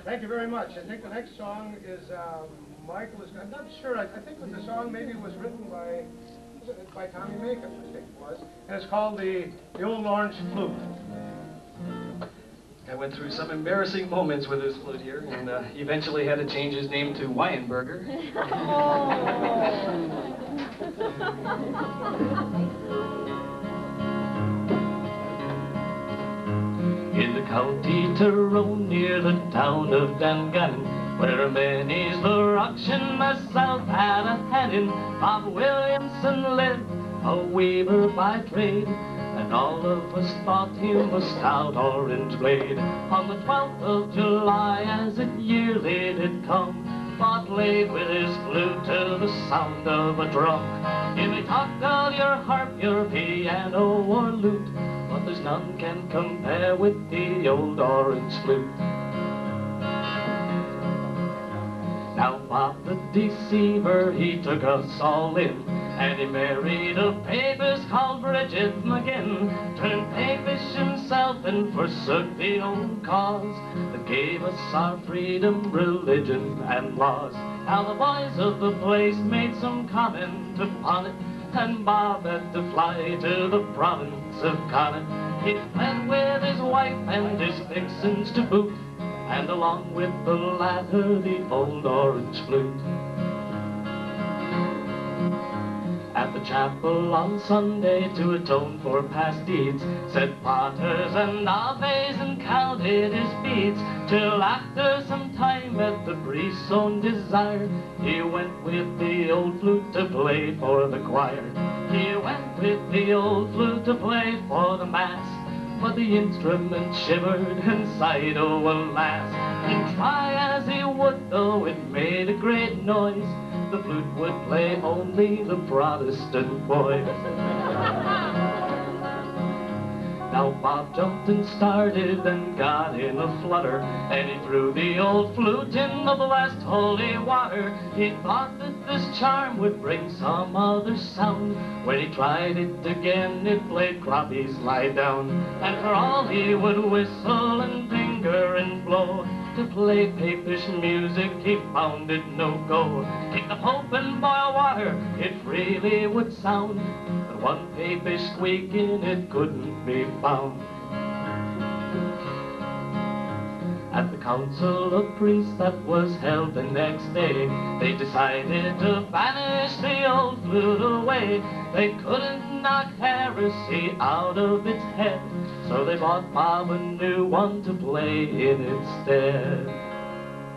Thank you very much. I think the next song is Michael is. I'm not sure. I think that the song maybe was written by Tommy Macon. I think it was, and it's called the Old Orange Flute. I went through some embarrassing moments with his flute here, and eventually had to change his name to Weinberger. In the County Tyrone, near the town of Dungannon, where many's the ruction the South had a hand in, Bob Williamson lived, a weaver by trade, and all of us thought him a stout orange blade. On the 12th of July, as it yearly did come, Bob played with his flute to the sound of a drum. You may talk of your harp, your piano or lute, but there's none can compare with the old orange flute. Now Bob the deceiver, he took us all in, and he married a Papist called Bridget McGinn, turned Papish himself and forsook the old cause that gave us our freedom, religion, and laws. Now the boys of the place made some comment upon it, and Bob had to fly to the province of Connaught. He fled with his wife and his vixens to boot, and along with the latter the old orange flute. At the chapel on Sunday to atone for past deeds, said potters and aves and counted his beads, till after some time at the priest's own desire, he went with the old flute to play for the choir. He went with the old flute to play for the mass, but the instrument shivered and sighed, oh alas. And try as he would, though it made a great noise, the flute would play only the Protestant boys. Now Bob jumped and started and got in a flutter, and he threw the old flute in the blessed holy water. He thought that this charm would bring some other sound. When he tried it again, it played crappies lie down. And for all he would whistle and finger and blow, to play Papish music he found it no go. Take the Pope and boil water, it freely would sound, but one Papish squeak in it couldn't be found. At the council of priests that was held the next day, they decided to banish the old flute away. They couldn't knock heresy out of its head, so they bought Bob a new one to play in its stead.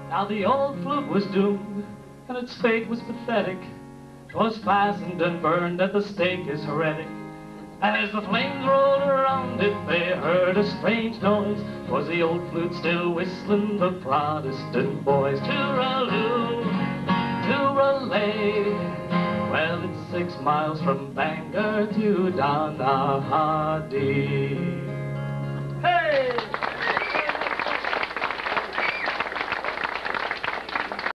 Now the old flute was doomed, and its fate was pathetic. 'Twas fastened and burned at the stake as heretic. As the flames rolled around it, they heard a strange noise. 'Twas the old flute still whistling the Protestant boys. Tooraloo, tooralay, well, it's 6 miles from Bangor to Donaghadee.